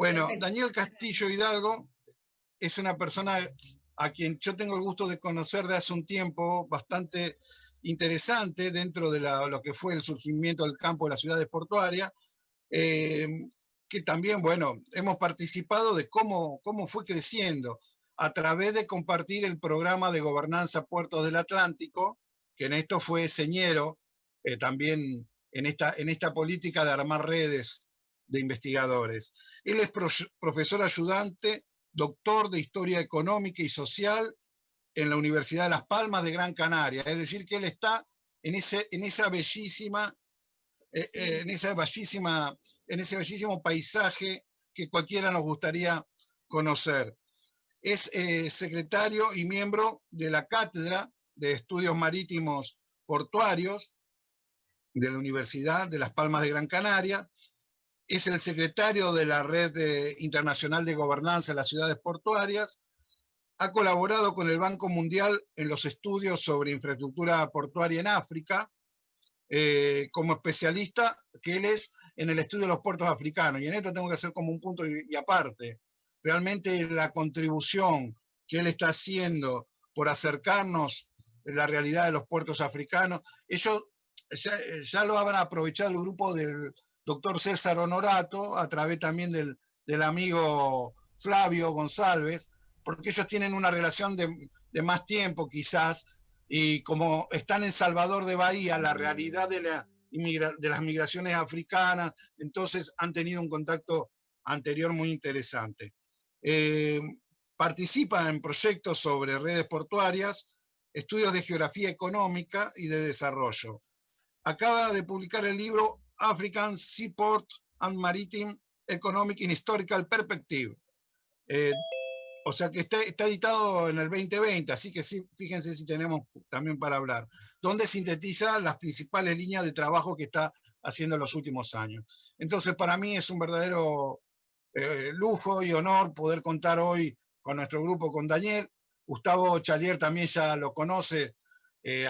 Bueno, Daniel Castillo Hidalgo es una persona a quien yo tengo el gusto de conocer de hace un tiempo, bastante interesante dentro de lo que fue el surgimiento del campo de las ciudades portuarias, que también, bueno, hemos participado de cómo fue creciendo a través de compartir el programa de gobernanza Puertos del Atlántico, que en esto fue señero también en esta política de armar redes de investigadores. Él es profesor ayudante, doctor de Historia Económica y Social en la Universidad de Las Palmas de Gran Canaria. Es decir, que él está en ese bellísimo paisaje que cualquiera nos gustaría conocer. Es secretario y miembro de la Cátedra de Estudios Marítimos Portuarios de la Universidad de Las Palmas de Gran Canaria. Es el secretario de la Red Internacional de Gobernanza de las Ciudades Portuarias. Ha colaborado con el Banco Mundial en los estudios sobre infraestructura portuaria en África, como especialista que él es en el estudio de los puertos africanos. Y en esto tengo que hacer como un punto y aparte. Realmente la contribución que él está haciendo por acercarnos a la realidad de los puertos africanos, ellos ya lo han aprovechado el grupo del doctor César Honorato, a través también del amigo Flavio González, porque ellos tienen una relación de más tiempo quizás, y como están en Salvador de Bahía, la realidad de las migraciones africanas, entonces han tenido un contacto anterior muy interesante. Participa en proyectos sobre redes portuarias, estudios de geografía económica y de desarrollo. Acaba de publicar el libro African Seaport and Maritime Economic and Historical Perspective. O sea que está editado en el 2020, así que sí, fíjense si tenemos también para hablar, donde sintetiza las principales líneas de trabajo que está haciendo en los últimos años. Entonces, para mí es un verdadero lujo y honor poder contar hoy con nuestro grupo, con Daniel. Gustavo Chalier también ya lo conoce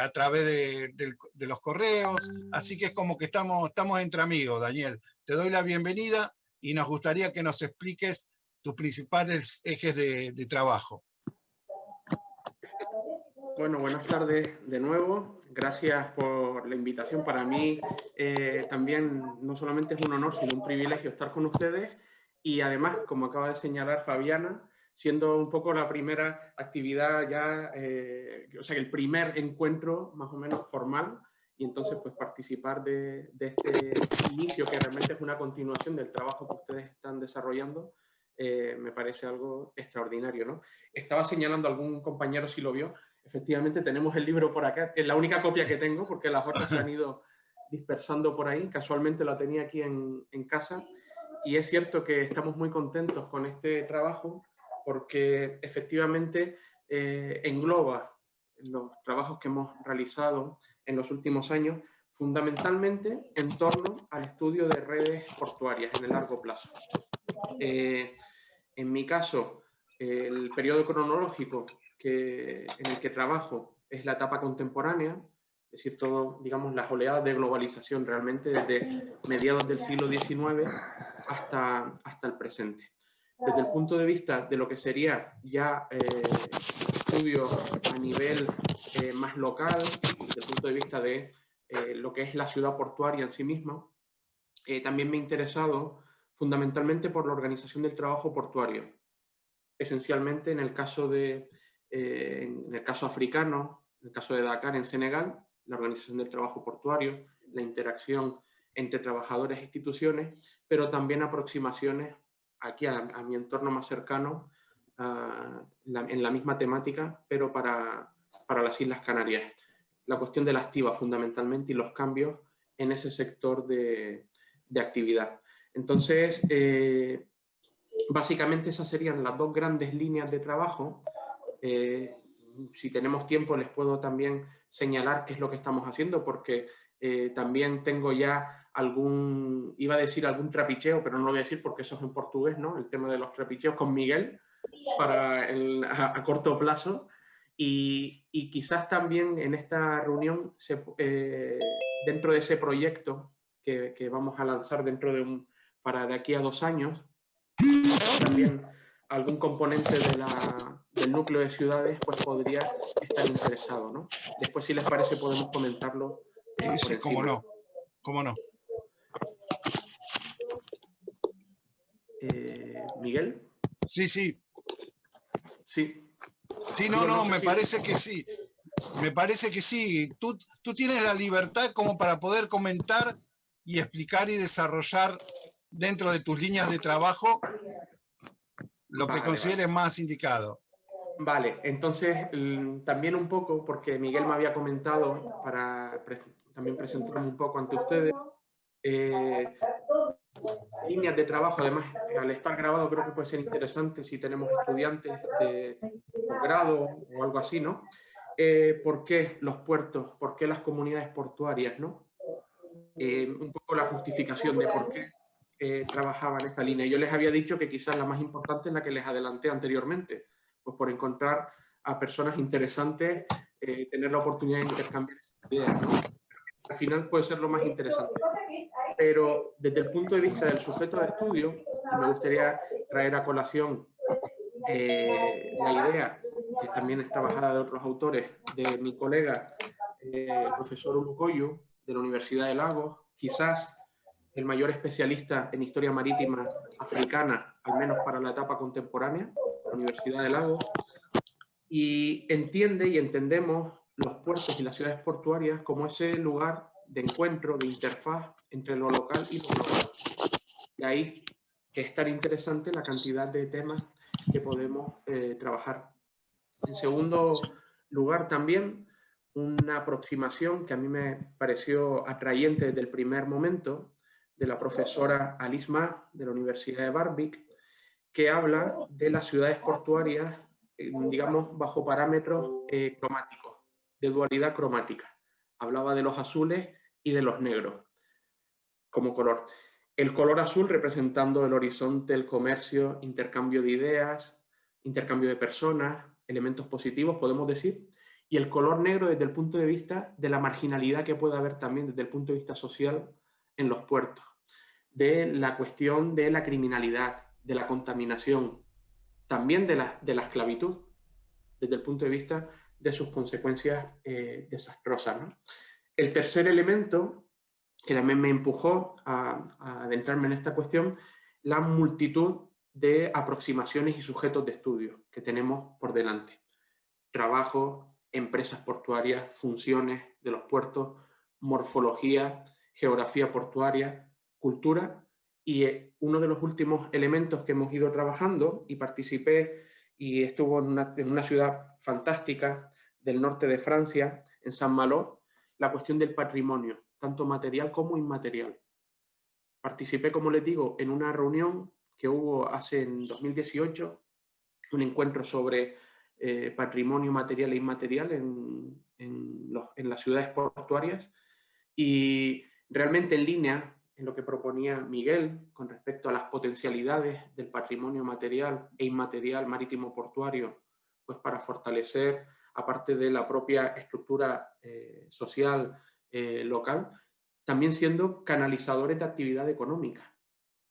a través de los correos, así que es como que estamos entre amigos, Daniel. Te doy la bienvenida y nos gustaría que nos expliques tus principales ejes de trabajo. Bueno, buenas tardes de nuevo. Gracias por la invitación. Para mí también no solamente es un honor, sino un privilegio estar con ustedes. Y además, como acaba de señalar Fabiana, siendo un poco la primera actividad ya, o sea, el primer encuentro más o menos formal, y entonces pues participar de este inicio que realmente es una continuación del trabajo que ustedes están desarrollando, me parece algo extraordinario, ¿no? Estaba señalando a algún compañero si lo vio. Efectivamente tenemos el libro por acá, es la única copia que tengo porque las otras se han ido dispersando por ahí. Casualmente la tenía aquí en casa, y es cierto que estamos muy contentos con este trabajo porque efectivamente engloba los trabajos que hemos realizado en los últimos años, fundamentalmente en torno al estudio de redes portuarias en el largo plazo. En mi caso, el periodo cronológico en el que trabajo es la etapa contemporánea, es decir, todo, digamos, las oleadas de globalización realmente desde mediados del siglo XIX hasta el presente. Desde el punto de vista de lo que sería ya estudio a nivel más local, desde el punto de vista de lo que es la ciudad portuaria en sí misma, también me he interesado fundamentalmente por la organización del trabajo portuario. Esencialmente en el caso africano, en el caso de Dakar en Senegal, la organización del trabajo portuario, la interacción entre trabajadores e instituciones, pero también aproximaciones aquí a mi entorno más cercano, en la misma temática, pero para las Islas Canarias. La cuestión de la activa fundamentalmente y los cambios en ese sector de actividad. Entonces, básicamente esas serían las dos grandes líneas de trabajo. Si tenemos tiempo les puedo también señalar qué es lo que estamos haciendo, porque también tengo ya iba a decir algún trapicheo, pero no lo voy a decir porque eso es en portugués, ¿no? El tema de los trapicheos con Miguel para a corto plazo. Y quizás también en esta reunión, dentro de ese proyecto que vamos a lanzar para de aquí a 2 años, también algún componente del núcleo de ciudades pues podría estar interesado, ¿no? Después, si les parece, podemos comentarlo por Sí, cómo encima. no, cómo no. ¿Miguel? Sí, sí. Sí. Sí, Digo, no sé me si... parece que sí. Me parece que sí. Tú tienes la libertad como para poder comentar y explicar y desarrollar dentro de tus líneas de trabajo lo que consideres más indicado. Vale, entonces también un poco, porque Miguel me había comentado para también presentarme un poco ante ustedes, líneas de trabajo, además, al estar grabado creo que puede ser interesante si tenemos estudiantes de posgrado o algo así, ¿no? ¿Por qué los puertos? ¿Por qué las comunidades portuarias, no? Un poco la justificación de por qué trabajaba en esta línea. Yo les había dicho que quizás la más importante es la que les adelanté anteriormente, pues por encontrar a personas interesantes, tener la oportunidad de intercambiar ideas, ¿no? Al final puede ser lo más interesante. Pero desde el punto de vista del sujeto de estudio, y me gustaría traer a colación la idea, que también es trabajada de otros autores, de mi colega, el profesor Ulukoyu, de la Universidad de Lagos, quizás el mayor especialista en historia marítima africana, al menos para la etapa contemporánea, la Universidad de Lagos, y entiende y entendemos los puertos y las ciudades portuarias como ese lugar de encuentro, de interfaz entre lo local y lo global. De ahí que es tan interesante la cantidad de temas que podemos trabajar. En segundo lugar, también una aproximación que a mí me pareció atrayente desde el primer momento, de la profesora Alice Ma, de la Universidad de Warwick, que habla de las ciudades portuarias, digamos, bajo parámetros cromáticos, de dualidad cromática. Hablaba de los azules y de los negros como color. El color azul representando el horizonte, el comercio, intercambio de ideas, intercambio de personas, elementos positivos, podemos decir, y el color negro desde el punto de vista de la marginalidad que puede haber también desde el punto de vista social en los puertos, de la cuestión de la criminalidad, de la contaminación, también de la esclavitud, desde el punto de vista de sus consecuencias desastrosas, ¿no? El tercer elemento que también me empujó a adentrarme en esta cuestión, la multitud de aproximaciones y sujetos de estudio que tenemos por delante. Trabajo, empresas portuarias, funciones de los puertos, morfología, geografía portuaria, cultura, y uno de los últimos elementos que hemos ido trabajando, y participé y estuvo en una ciudad fantástica del norte de Francia, en Saint-Malo, la cuestión del patrimonio, tanto material como inmaterial. Participé, como les digo, en una reunión que hubo en 2018, un encuentro sobre patrimonio material e inmaterial en las ciudades portuarias, y realmente en línea en lo que proponía Miguel con respecto a las potencialidades del patrimonio material e inmaterial marítimo portuario, pues para fortalecer, aparte de la propia estructura social local, también siendo canalizadores de actividad económica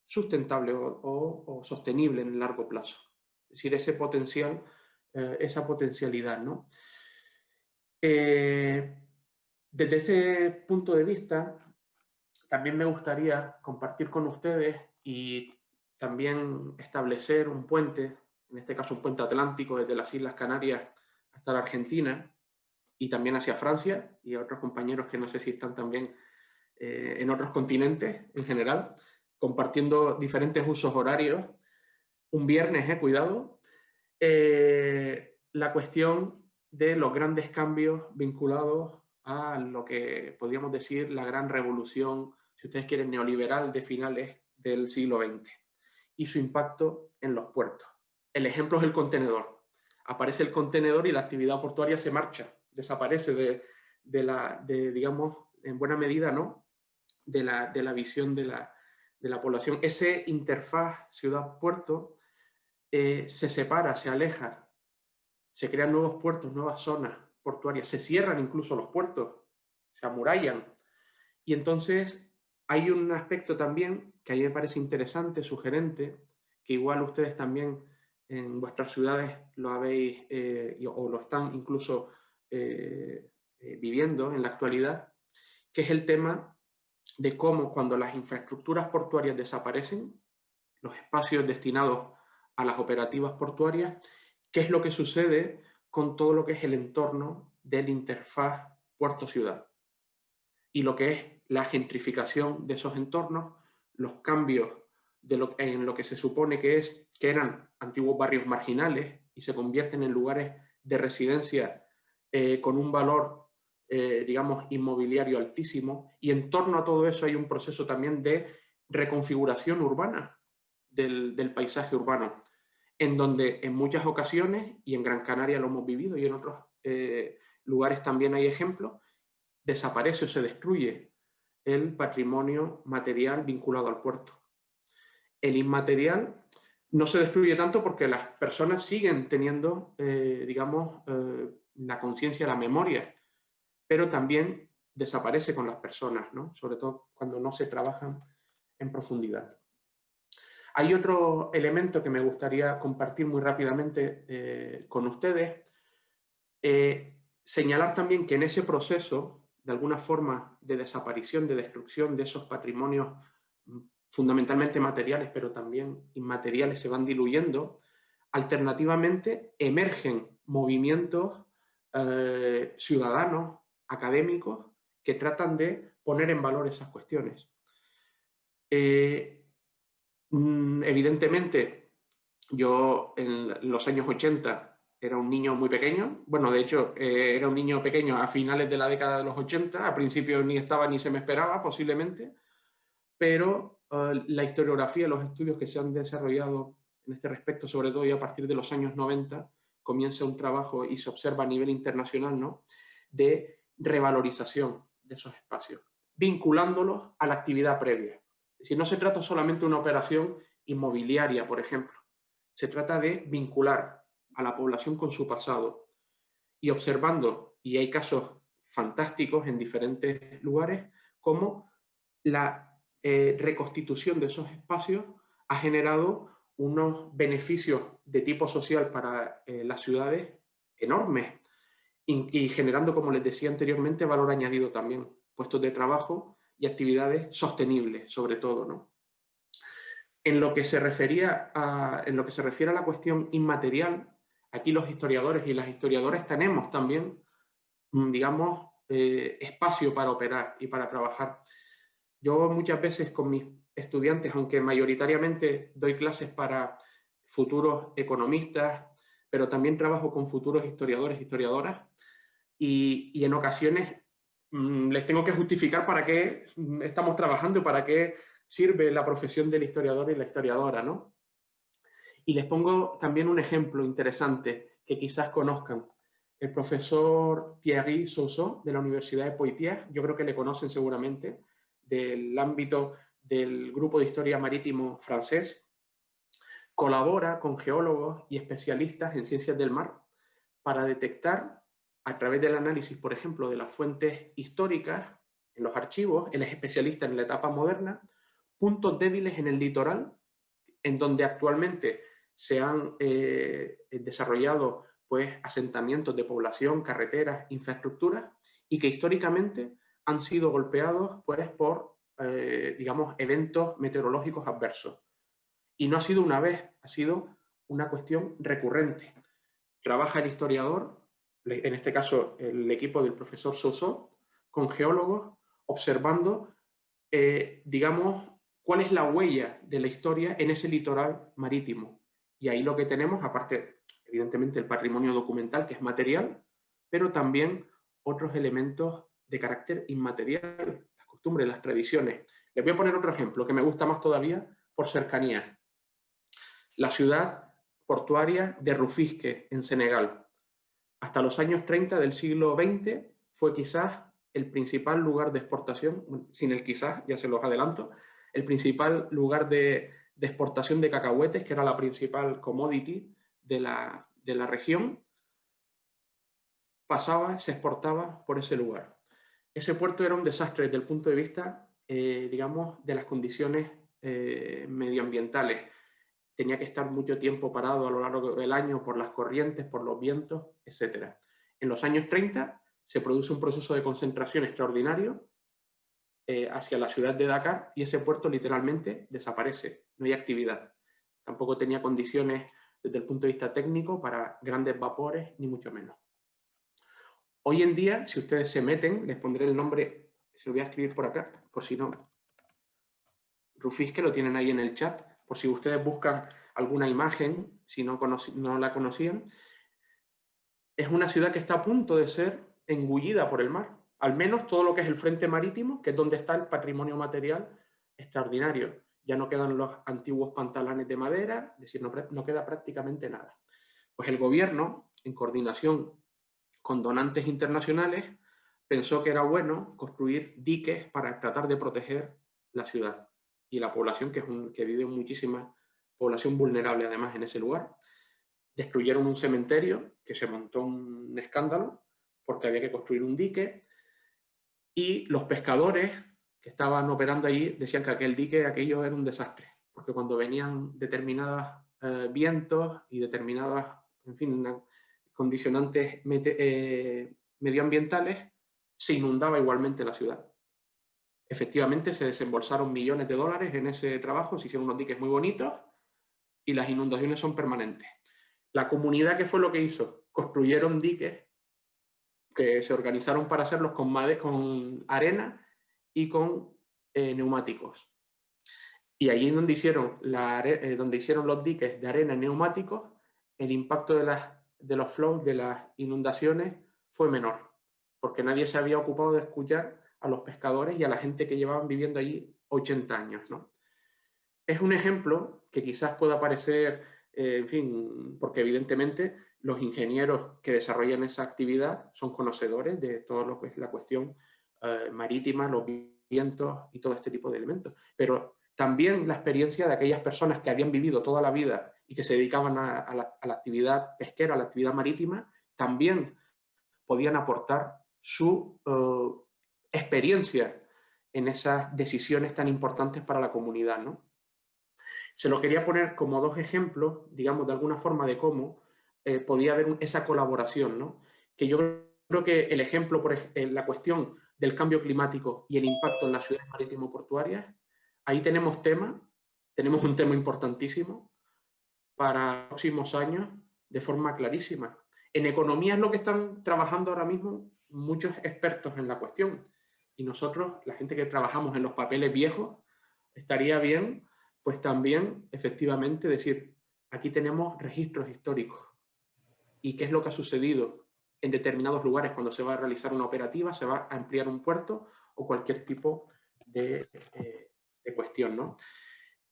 sustentable o sostenible en el largo plazo. Es decir, ese potencial, esa potencialidad, ¿no? Desde ese punto de vista, también me gustaría compartir con ustedes y también establecer un puente, en este caso un puente atlántico desde las Islas Canarias hasta la Argentina y también hacia Francia y a otros compañeros que no sé si están también en otros continentes en general, compartiendo diferentes usos horarios. Un viernes, cuidado, la cuestión de los grandes cambios vinculados a lo que podríamos decir la gran revolución, si ustedes quieren, neoliberal de finales del siglo XX y su impacto en los puertos. El ejemplo es el contenedor. Aparece el contenedor y la actividad portuaria se marcha, desaparece digamos, en buena medida, ¿no? de la visión de la población. Ese interfaz ciudad-puerto se separa, se aleja, se crean nuevos puertos, nuevas zonas portuarias, se cierran incluso los puertos, se amurallan. Y entonces hay un aspecto también que a mí me parece interesante, sugerente, que igual ustedes también en vuestras ciudades lo habéis o lo están incluso viviendo en la actualidad, que es el tema de cómo cuando las infraestructuras portuarias desaparecen, los espacios destinados a las operativas portuarias, qué es lo que sucede con todo lo que es el entorno de la interfaz puerto-ciudad y lo que es la gentrificación de esos entornos, los cambios en lo que se supone que eran antiguos barrios marginales y se convierten en lugares de residencia con un valor, digamos, inmobiliario altísimo, y en torno a todo eso hay un proceso también de reconfiguración urbana del paisaje urbano, en donde en muchas ocasiones, y en Gran Canaria lo hemos vivido y en otros lugares también hay ejemplos, desaparece o se destruye el patrimonio material vinculado al puerto. El inmaterial no se destruye tanto porque las personas siguen teniendo, digamos, la conciencia, la memoria, pero también desaparece con las personas, ¿no? Sobre todo cuando no se trabajan en profundidad. Hay otro elemento que me gustaría compartir muy rápidamente con ustedes. Señalar también que en ese proceso, de alguna forma, de desaparición, de destrucción de esos patrimonios fundamentalmente materiales, pero también inmateriales, se van diluyendo, alternativamente emergen movimientos ciudadanos, académicos, que tratan de poner en valor esas cuestiones. Evidentemente, yo en los años 80 era un niño muy pequeño. Bueno, de hecho, era un niño pequeño a finales de la década de los 80. A principio ni estaba ni se me esperaba, posiblemente. Pero la historiografía, los estudios que se han desarrollado en este respecto, sobre todo ya a partir de los años 90, comienza un trabajo y se observa a nivel internacional, ¿no?, de revalorización de esos espacios, vinculándolos a la actividad previa. Es decir, no se trata solamente de una operación inmobiliaria, por ejemplo. Se trata de vincular a la población con su pasado y observando, y hay casos fantásticos en diferentes lugares, cómo la reconstitución de esos espacios ha generado unos beneficios de tipo social para las ciudades enormes y generando, como les decía anteriormente, valor añadido también, puestos de trabajo y actividades sostenibles, sobre todo, ¿no? En lo que se refiere a la cuestión inmaterial, aquí los historiadores y las historiadoras tenemos también, digamos, espacio para operar y para trabajar. Yo muchas veces con mis estudiantes, aunque mayoritariamente doy clases para futuros economistas, pero también trabajo con futuros historiadores e historiadoras, y en ocasiones les tengo que justificar para qué estamos trabajando y para qué sirve la profesión del historiador y la historiadora, ¿no? Y les pongo también un ejemplo interesante que quizás conozcan. El profesor Thierry Sousseau, de la Universidad de Poitiers, yo creo que le conocen seguramente, del ámbito del Grupo de Historia Marítimo francés, colabora con geólogos y especialistas en ciencias del mar para detectar, a través del análisis, por ejemplo, de las fuentes históricas en los archivos, él es especialista en la etapa moderna, puntos débiles en el litoral, en donde actualmente se han desarrollado pues, asentamientos de población, carreteras, infraestructuras, y que históricamente han sido golpeados pues, por, digamos, eventos meteorológicos adversos. Y no ha sido una vez, ha sido una cuestión recurrente. Trabaja el historiador, en este caso el equipo del profesor Sousseau, con geólogos, observando, digamos, cuál es la huella de la historia en ese litoral marítimo. Y ahí lo que tenemos, aparte, evidentemente, el patrimonio documental, que es material, pero también otros elementos de carácter inmaterial, las costumbres, las tradiciones. Les voy a poner otro ejemplo que me gusta más todavía por cercanía. La ciudad portuaria de Rufisque, en Senegal. Hasta los años 30 del siglo XX fue quizás el principal lugar de exportación, sin el quizás, ya se los adelanto, el principal lugar de exportación de cacahuetes, que era la principal commodity de la región, pasaba, se exportaba por ese lugar. Ese puerto era un desastre desde el punto de vista, digamos, de las condiciones medioambientales. tenía que estar mucho tiempo parado a lo largo del año por las corrientes, por los vientos, etc. En los años 30 se produce un proceso de concentración extraordinario hacia la ciudad de Dakar y ese puerto literalmente desaparece, no hay actividad. Tampoco tenía condiciones desde el punto de vista técnico para grandes vapores, ni mucho menos. Hoy en día, si ustedes se meten, les pondré el nombre, se lo voy a escribir por acá, por si no. Rufís, que lo tienen ahí en el chat, por si ustedes buscan alguna imagen, si no la conocían. Es una ciudad que está a punto de ser engullida por el mar. Al menos todo lo que es el frente marítimo, que es donde está el patrimonio material extraordinario. Ya no quedan los antiguos pantalanes de madera, es decir, no queda prácticamente nada. Pues el gobierno, en coordinación con donantes internacionales, pensó que era bueno construir diques para tratar de proteger la ciudad y la población, que vive muchísima población vulnerable además en ese lugar. Destruyeron un cementerio, que se montó un escándalo porque había que construir un dique, y los pescadores que estaban operando allí decían que aquel dique, aquello era un desastre, porque cuando venían determinados vientos y determinadas, en fin, condicionantes medioambientales, se inundaba igualmente la ciudad. Efectivamente, se desembolsaron millones de dólares en ese trabajo, se hicieron unos diques muy bonitos y las inundaciones son permanentes. La comunidad, ¿qué fue lo que hizo? Construyeron diques que se organizaron para hacerlos con arena y con neumáticos. Y allí donde hicieron los diques de arena y neumáticos, el impacto de los flows, de las inundaciones, fue menor, porque nadie se había ocupado de escuchar a los pescadores y a la gente que llevaban viviendo allí 80 años, ¿no? Es un ejemplo que quizás pueda parecer, en fin, porque evidentemente los ingenieros que desarrollan esa actividad son conocedores de todo lo que es la cuestión marítima, los vientos y todo este tipo de elementos. Pero también la experiencia de aquellas personas que habían vivido toda la vida y que se dedicaban a la actividad pesquera, a la actividad marítima, también podían aportar su experiencia en esas decisiones tan importantes para la comunidad, ¿no? Se lo quería poner como dos ejemplos, digamos, de alguna forma de cómo podía haber esa colaboración, ¿no? Que yo creo que el ejemplo, la cuestión del cambio climático y el impacto en las ciudades marítimo-portuarias, ahí tenemos un tema importantísimo para los próximos años de forma clarísima. En economía es lo que están trabajando ahora mismo muchos expertos en la cuestión. Y nosotros, la gente que trabajamos en los papeles viejos, estaría bien, pues también, efectivamente, decir, aquí tenemos registros históricos. ¿Y qué es lo que ha sucedido en determinados lugares cuando se va a realizar una operativa, se va a ampliar un puerto o cualquier tipo de cuestión, ¿no?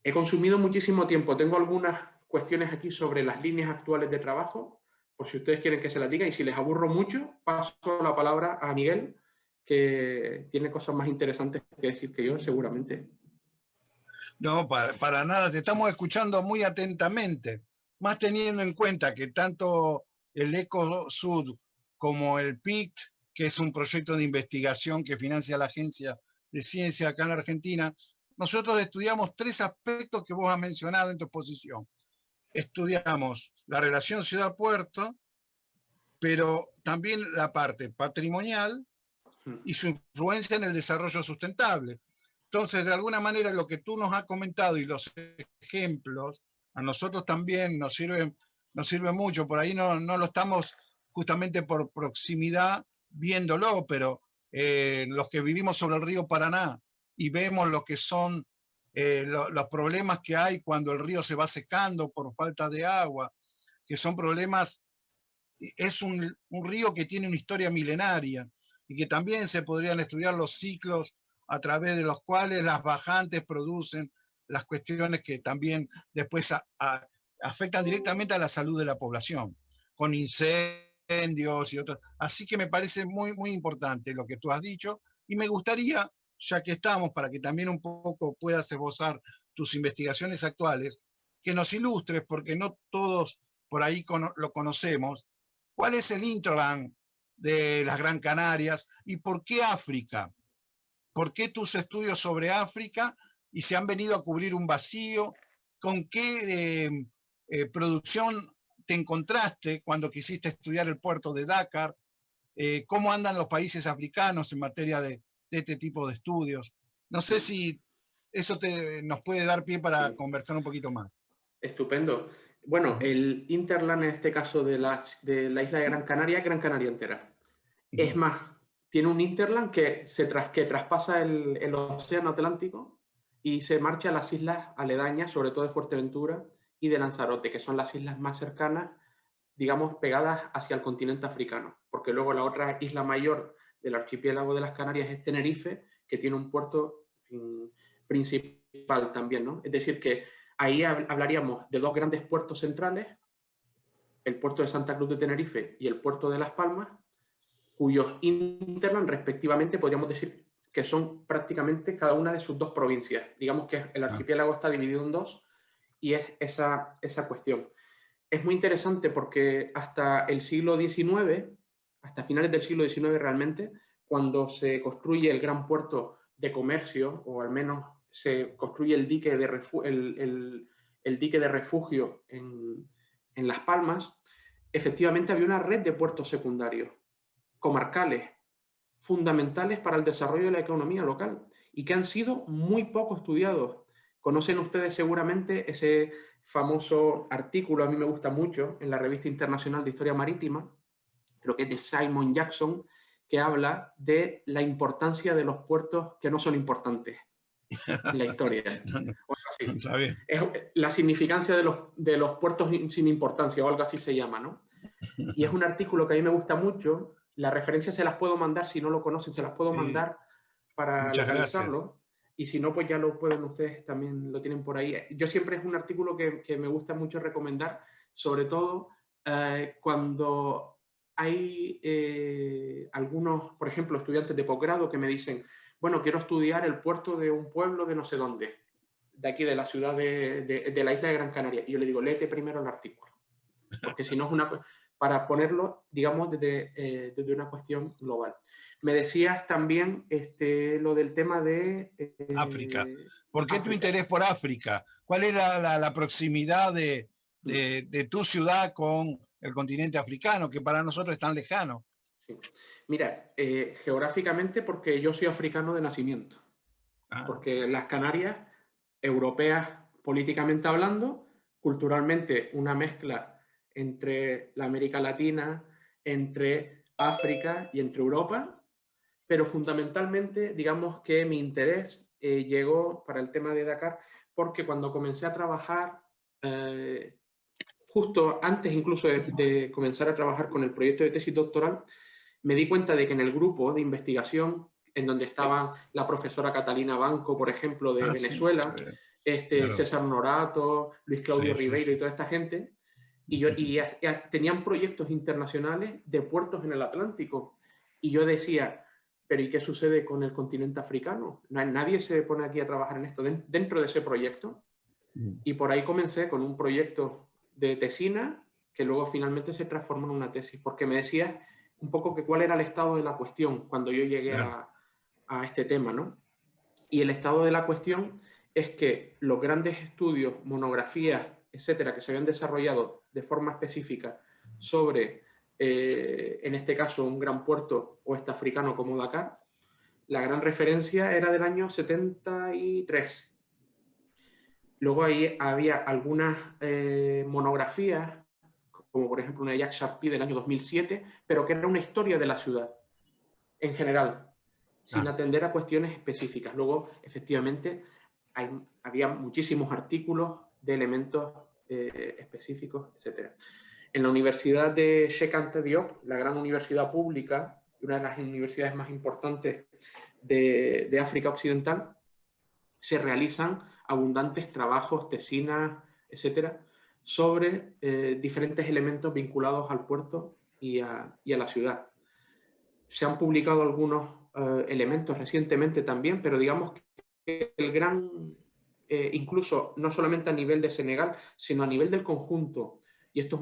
He consumido muchísimo tiempo. Tengo algunas cuestiones aquí sobre las líneas actuales de trabajo, por si ustedes quieren que se las diga, y si les aburro mucho, paso la palabra a Miguel, que tiene cosas más interesantes que decir que yo, seguramente. No, para nada, te estamos escuchando muy atentamente, más teniendo en cuenta que tanto el EcoSud como el PICT, que es un proyecto de investigación que financia la Agencia de Ciencia acá en la Argentina, nosotros estudiamos tres aspectos que vos has mencionado en tu exposición. Estudiamos la relación ciudad-puerto, pero también la parte patrimonial y su influencia en el desarrollo sustentable. Entonces, de alguna manera, lo que tú nos has comentado y los ejemplos, a nosotros también nos sirve mucho. Por ahí no lo estamos justamente por proximidad viéndolo, pero los que vivimos sobre el río Paraná y vemos lo que son los problemas que hay cuando el río se va secando por falta de agua, que son problemas, es un río que tiene una historia milenaria y que también se podrían estudiar los ciclos a través de los cuales las bajantes producen las cuestiones que también después afectan directamente a la salud de la población, con incendios y otros. Así que me parece muy, muy importante lo que tú has dicho y me gustaría, ya que estamos, para que también un poco puedas esbozar tus investigaciones actuales, que nos ilustres, porque no todos por ahí lo conocemos, ¿cuál es el hinterland de las Gran Canarias y por qué África? ¿Por qué tus estudios sobre África y se han venido a cubrir un vacío con qué producción te encontraste cuando quisiste estudiar el puerto de Dakar, cómo andan los países africanos en materia de este tipo de estudios. No sé si eso nos puede dar pie para conversar un poquito más. Estupendo. Bueno, el Interland, en este caso de la isla de Gran Canaria, es Gran Canaria entera. Es más, tiene un Interland que traspasa el Océano Atlántico y se marcha a las islas aledañas, sobre todo de Fuerteventura y de Lanzarote, que son las islas más cercanas, digamos, pegadas hacia el continente africano. Porque luego la otra isla mayor del archipiélago de las Canarias es Tenerife, que tiene un puerto principal también, ¿no? Es decir, que ahí hablaríamos de dos grandes puertos centrales, el puerto de Santa Cruz de Tenerife y el puerto de Las Palmas, cuyos Interland respectivamente podríamos decir que son prácticamente cada una de sus dos provincias. Digamos que el archipiélago está dividido en dos y es esa cuestión. Es muy interesante porque hasta el siglo XIX, hasta finales del siglo XIX realmente, cuando se construye el gran puerto de comercio, o al menos se construye el dique de refugio en Las Palmas, efectivamente había una red de puertos secundarios, comarcales, fundamentales para el desarrollo de la economía local y que han sido muy poco estudiados. Conocen ustedes seguramente ese famoso artículo, a mí me gusta mucho, en la Revista Internacional de Historia Marítima, creo que es de Simon Jackson, que habla de la importancia de los puertos que no son importantes en la historia. Está bien. Es la significancia de los puertos sin importancia, o algo así se llama, ¿no? Y es un artículo que a mí me gusta mucho. Las referencias se las puedo mandar, si no lo conocen, se las puedo mandar para localizarlo. Gracias. Y si no, pues ya lo pueden ustedes, también lo tienen por ahí. Yo siempre es un artículo que me gusta mucho recomendar, sobre todo cuando hay algunos, por ejemplo, estudiantes de posgrado que me dicen, bueno, quiero estudiar el puerto de un pueblo de no sé dónde, de aquí de la ciudad de la isla de Gran Canaria. Y yo le digo, léete primero el artículo, porque si no es una... para ponerlo, digamos, desde una cuestión global. Me decías también lo del tema de... África. ¿Por qué tu interés por África? ¿Cuál era la proximidad de tu ciudad con el continente africano, que para nosotros es tan lejano? Sí. Mira, geográficamente porque yo soy africano de nacimiento. Porque las Canarias, europeas políticamente hablando, culturalmente una mezcla entre la América Latina, entre África y entre Europa, pero fundamentalmente, digamos que mi interés llegó para el tema de Dakar porque cuando comencé a trabajar, justo antes incluso de comenzar a trabajar con el proyecto de tesis doctoral, me di cuenta de que en el grupo de investigación, en donde estaban la profesora Catalina Banco, por ejemplo, de Venezuela, sí, claro. César Norato, Luis Claudio Ribeiro y toda esta gente, y tenían proyectos internacionales de puertos en el Atlántico. Y yo decía, pero ¿y qué sucede con el continente africano? Nadie se pone aquí a trabajar en esto dentro de ese proyecto. Y por ahí comencé con un proyecto de tesina que luego finalmente se transformó en una tesis, porque me decías un poco que cuál era el estado de la cuestión cuando yo llegué a este tema, ¿no? Y el estado de la cuestión es que los grandes estudios, monografías, etcétera, que se habían desarrollado de forma específica sobre, en este caso, un gran puerto oeste africano como Dakar, la gran referencia era del año 73. Luego ahí había algunas monografías, como por ejemplo una de Jack Sharpie del año 2007, pero que era una historia de la ciudad en general, sin atender a cuestiones específicas. Luego, efectivamente, había muchísimos artículos de elementos específicos, etc. En la Universidad de Cheikh Anta Diop, la gran universidad pública, una de las universidades más importantes de África Occidental, se realizan abundantes trabajos, tesinas, etcétera, sobre diferentes elementos vinculados al puerto y a la ciudad. Se han publicado algunos elementos recientemente también, pero digamos que el gran, incluso no solamente a nivel de Senegal, sino a nivel del conjunto, y esto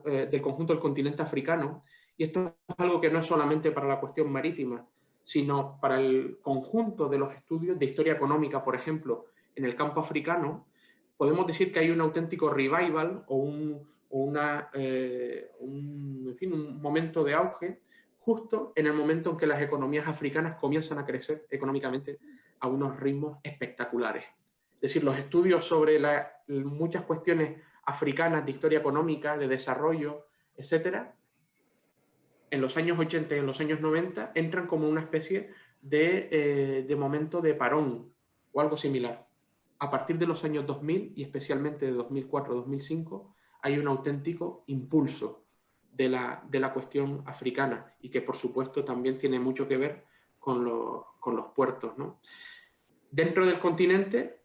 es del conjunto del continente africano, y esto es algo que no es solamente para la cuestión marítima, sino para el conjunto de los estudios de historia económica, por ejemplo, en el campo africano, podemos decir que hay un auténtico revival o en fin, un momento de auge justo en el momento en que las economías africanas comienzan a crecer económicamente a unos ritmos espectaculares. Es decir, los estudios sobre muchas cuestiones africanas de historia económica, de desarrollo, etcétera, en los años 80 y en los años 90 entran como una especie de momento de parón o algo similar. A partir de los años 2000 y especialmente de 2004-2005 hay un auténtico impulso de la cuestión africana y que por supuesto también tiene mucho que ver con los puertos, ¿no? Dentro del continente,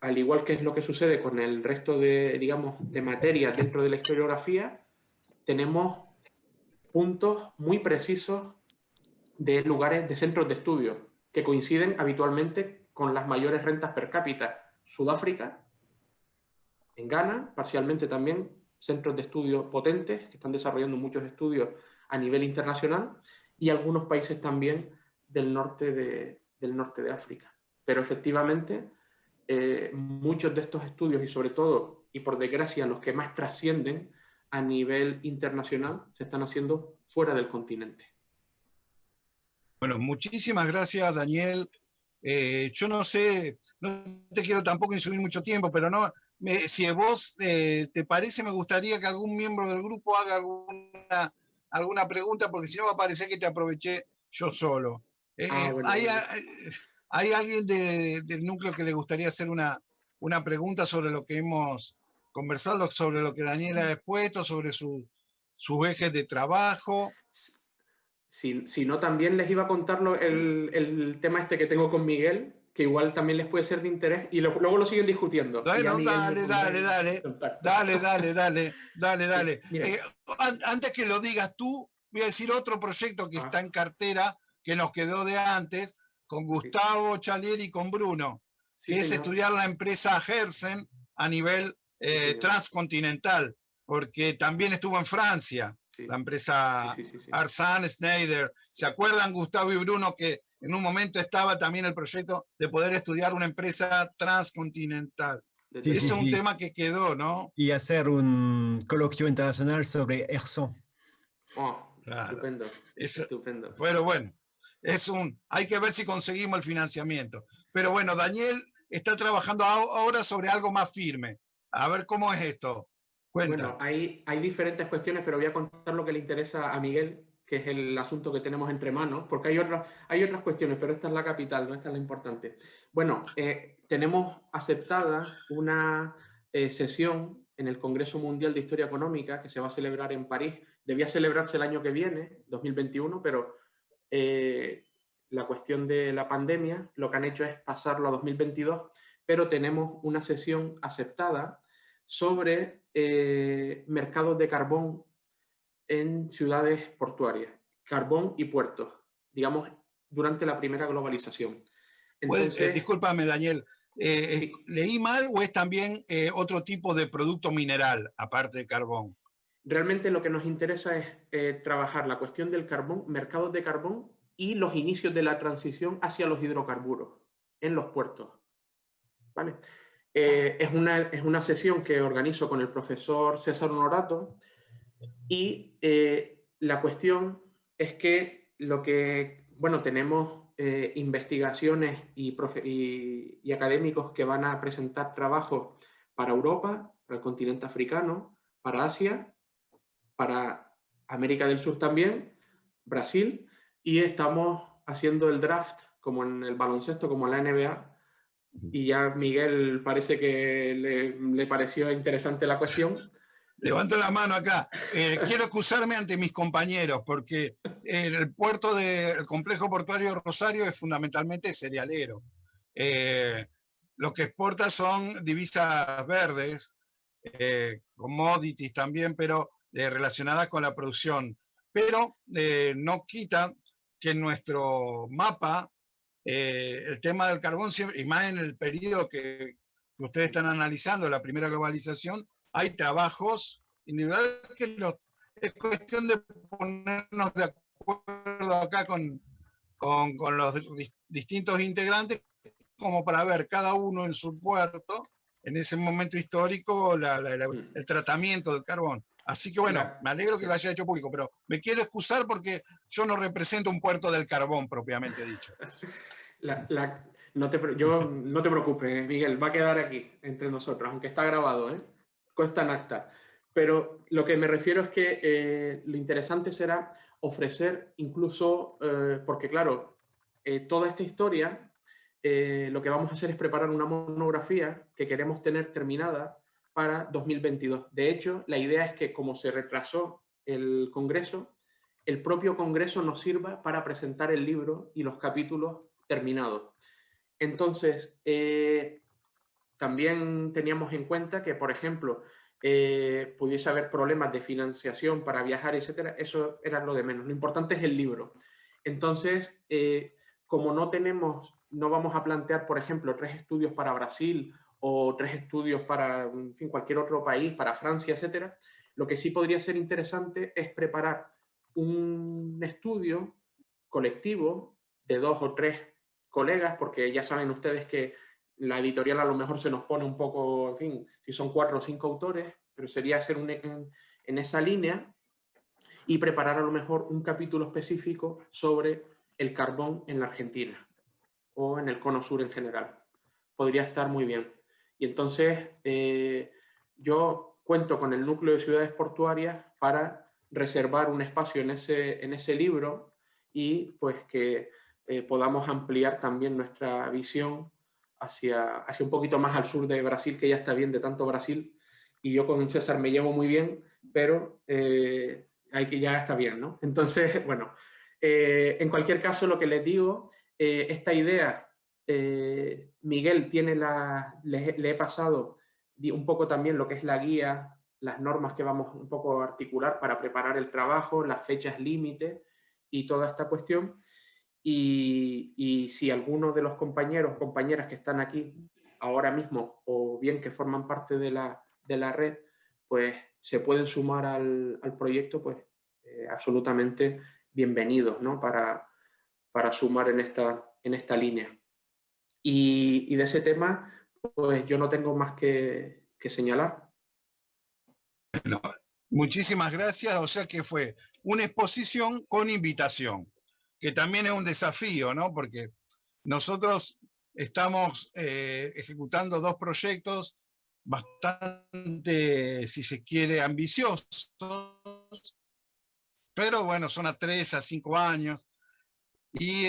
al igual que es lo que sucede con el resto de, digamos, de materias dentro de la historiografía, tenemos puntos muy precisos de lugares, de centros de estudio, que coinciden habitualmente con las mayores rentas per cápita. Sudáfrica, en Ghana, parcialmente también, centros de estudio potentes, que están desarrollando muchos estudios a nivel internacional, y algunos países también del norte de África. Pero efectivamente, muchos de estos estudios, y sobre todo, y por desgracia, los que más trascienden a nivel internacional, se están haciendo fuera del continente. Bueno, muchísimas gracias, Daniel. Yo no sé, no te quiero tampoco insumir mucho tiempo, pero no, si a vos te parece, me gustaría que algún miembro del grupo haga alguna pregunta, porque si no va a parecer que te aproveché yo solo. Bueno. ¿Hay alguien del núcleo que le gustaría hacer una pregunta sobre lo que hemos conversado, sobre lo que Daniel ha expuesto, sobre sus ejes de trabajo? Si no, también les iba a contar el tema este que tengo con Miguel, que igual también les puede ser de interés, y luego lo siguen discutiendo. Bueno, dale. Antes que lo digas tú, voy a decir otro proyecto que está en cartera, que nos quedó de antes, con Gustavo Chalier y con Bruno, que es estudiar la empresa Hersen a nivel transcontinental, porque también estuvo en Francia, la empresa Arsan Schneider. ¿Se acuerdan, Gustavo y Bruno, que en un momento estaba también el proyecto de poder estudiar una empresa transcontinental? Sí, Ese es un tema que quedó, ¿no? Y hacer un coloquio internacional sobre Ersan. Claro. Estupendo. Pero bueno, hay que ver si conseguimos el financiamiento. Pero bueno, Daniel está trabajando ahora sobre algo más firme. A ver cómo es esto. Cuenta. Bueno, hay diferentes cuestiones, pero voy a contar lo que le interesa a Miguel, que es el asunto que tenemos entre manos, porque hay otras cuestiones, pero esta es la capital, ¿no? Esta es la importante. Bueno, tenemos aceptada una sesión en el Congreso Mundial de Historia Económica que se va a celebrar en París. Debía celebrarse el año que viene, 2021, pero la cuestión de la pandemia lo que han hecho es pasarlo a 2022, pero tenemos una sesión aceptada sobre mercados de carbón en ciudades portuarias, carbón y puertos, digamos, durante la primera globalización. Entonces, discúlpame, Daniel, sí. ¿Leí mal o es también otro tipo de producto mineral, aparte de carbón? Realmente lo que nos interesa es trabajar la cuestión del carbón, mercados de carbón y los inicios de la transición hacia los hidrocarburos en los puertos. ¿Vale? Es una sesión que organizo con el profesor César Honorato y la cuestión es que tenemos investigaciones y académicos que van a presentar trabajos para Europa, para el continente africano, para Asia, para América del Sur también, Brasil, y estamos haciendo el draft, como en el baloncesto, como en la NBA, y ya Miguel parece que le pareció interesante la cuestión. Levanto la mano acá. Quiero excusarme ante mis compañeros, porque el complejo portuario Rosario es fundamentalmente cerealero. Lo que exporta son divisas verdes, commodities también, pero relacionadas con la producción. Pero no quita que en nuestro mapa el tema del carbón, y más en el periodo que ustedes están analizando, la primera globalización, hay trabajos individuales que es cuestión de ponernos de acuerdo acá con los distintos integrantes, como para ver cada uno en su puerto en ese momento histórico el tratamiento del carbón. Así que bueno, me alegro que lo haya hecho público, pero me quiero excusar porque yo no represento un puerto del carbón propiamente dicho. No te preocupes, Miguel, va a quedar aquí entre nosotros, aunque está grabado, ¿eh? Consta en acta. Pero lo que me refiero es que lo interesante será ofrecer incluso, porque claro, toda esta historia, lo que vamos a hacer es preparar una monografía que queremos tener terminada para 2022. De hecho, la idea es que como se retrasó el Congreso, el propio Congreso nos sirva para presentar el libro y los capítulos terminados. Entonces, también teníamos en cuenta que, por ejemplo, pudiese haber problemas de financiación para viajar, etcétera. Eso era lo de menos. Lo importante es el libro. Entonces, como no vamos a plantear, por ejemplo, 3 estudios para Brasil o 3 estudios para, en fin, cualquier otro país, para Francia, etcétera, lo que sí podría ser interesante es preparar un estudio colectivo de 2 o 3 colegas, porque ya saben ustedes que la editorial a lo mejor se nos pone un poco, en fin, si son 4 o 5 autores, pero sería hacer en esa línea y preparar a lo mejor un capítulo específico sobre el carbón en la Argentina o en el Cono Sur en general. Podría estar muy bien. Y entonces yo cuento con el núcleo de ciudades portuarias para reservar un espacio en ese libro y pues que podamos ampliar también nuestra visión hacia un poquito más al sur de Brasil, que ya está bien de tanto Brasil, y yo con César me llevo muy bien, pero hay que ya está bien, ¿no? Entonces, bueno, en cualquier caso, lo que les digo, esta idea, Miguel le he pasado un poco también lo que es la guía, las normas que vamos un poco a articular para preparar el trabajo, las fechas límite y toda esta cuestión. Y si alguno de los compañeros o compañeras que están aquí ahora mismo o bien que forman parte de la red, pues se pueden sumar al proyecto, pues absolutamente bienvenidos, ¿no? Para sumar en esta línea. Y de ese tema, pues yo no tengo más que señalar. Bueno, muchísimas gracias. O sea que fue una exposición con invitación, que también es un desafío, ¿no? Porque nosotros estamos ejecutando 2 proyectos bastante, si se quiere, ambiciosos, pero bueno, son a 3 a 5 años. Y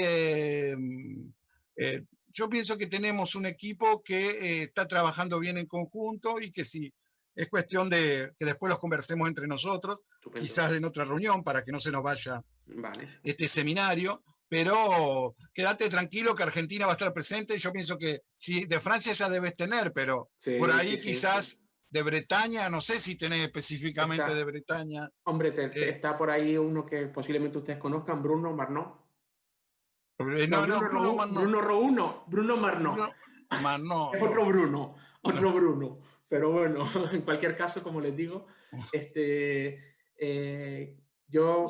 yo pienso que tenemos un equipo que está trabajando bien en conjunto y que sí, es cuestión de que después los conversemos entre nosotros, Estupendo. quizás en otra reunión para que no se nos vaya Vale. este seminario, pero quédate tranquilo que Argentina va a estar presente y yo pienso que si de Francia ya debes tener, pero Sí, por ahí sí, quizás sí. de Bretaña, no sé si tenés específicamente Está, de Bretaña. hombre, está por ahí uno que posiblemente ustedes conozcan, Bruno Marnot. No, Bruno Rouno, Bruno Marnot. No, Es no. otro Bruno. Pero bueno, en cualquier caso, como les digo, yo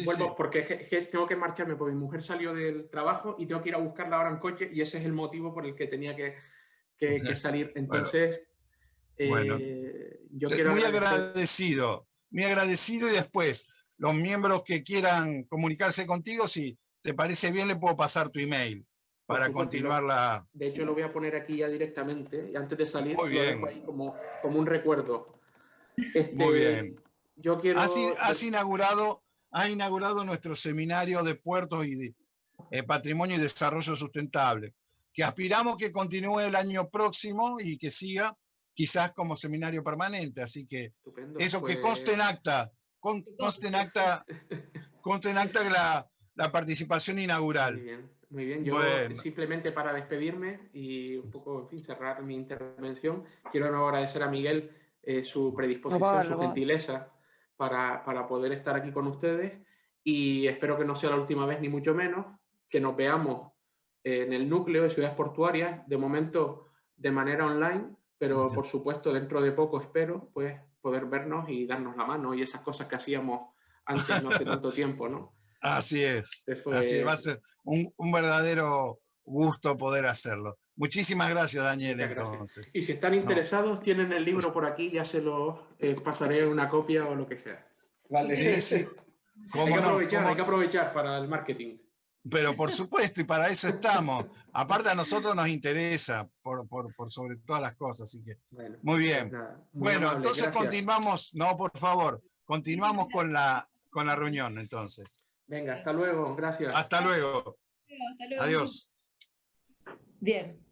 vuelvo porque tengo que marcharme porque mi mujer salió del trabajo y tengo que ir a buscarla ahora en coche y ese es el motivo por el que tenía que salir. Entonces, bueno, yo quiero agradecer. Muy agradecido y después los miembros que quieran comunicarse contigo, si te parece bien, le puedo pasar tu email para continuar la... De hecho, lo voy a poner aquí ya directamente y antes de salir Muy lo dejo bien. ahí como un recuerdo. Muy bien. Yo quiero... Has inaugurado nuestro seminario de puertos y de patrimonio y desarrollo sustentable, que aspiramos que continúe el año próximo y que siga quizás como seminario permanente. Así que Estupendo, eso pues... que conste en acta, la participación inaugural. Muy bien, muy bien. Yo Bueno. simplemente para despedirme y un poco, en fin, cerrar mi intervención, quiero agradecer a Miguel su predisposición, su gentileza para poder estar aquí con ustedes y espero que no sea la última vez, ni mucho menos, que nos veamos en el núcleo de ciudades portuarias, de momento de manera online, pero por supuesto dentro de poco espero pues, poder vernos y darnos la mano y esas cosas que hacíamos antes, no hace tanto tiempo, ¿no? Así es. Así es. Va a ser un verdadero gusto poder hacerlo. Muchísimas gracias, Daniel, Muchas gracias. entonces. Y si están interesados, tienen el libro por aquí, ya se lo pasaré una copia o lo que sea. Vale. Sí, sí. Hay que aprovechar para el marketing. Pero por supuesto, y para eso estamos. Aparte a nosotros nos interesa por sobre todas las cosas, así que bueno, muy bien. Pues nada, muy bueno, amable, entonces gracias. continuamos, no, por favor, continuamos con la reunión entonces. Venga, hasta luego, gracias. Hasta luego. Hasta luego. Adiós. Bien.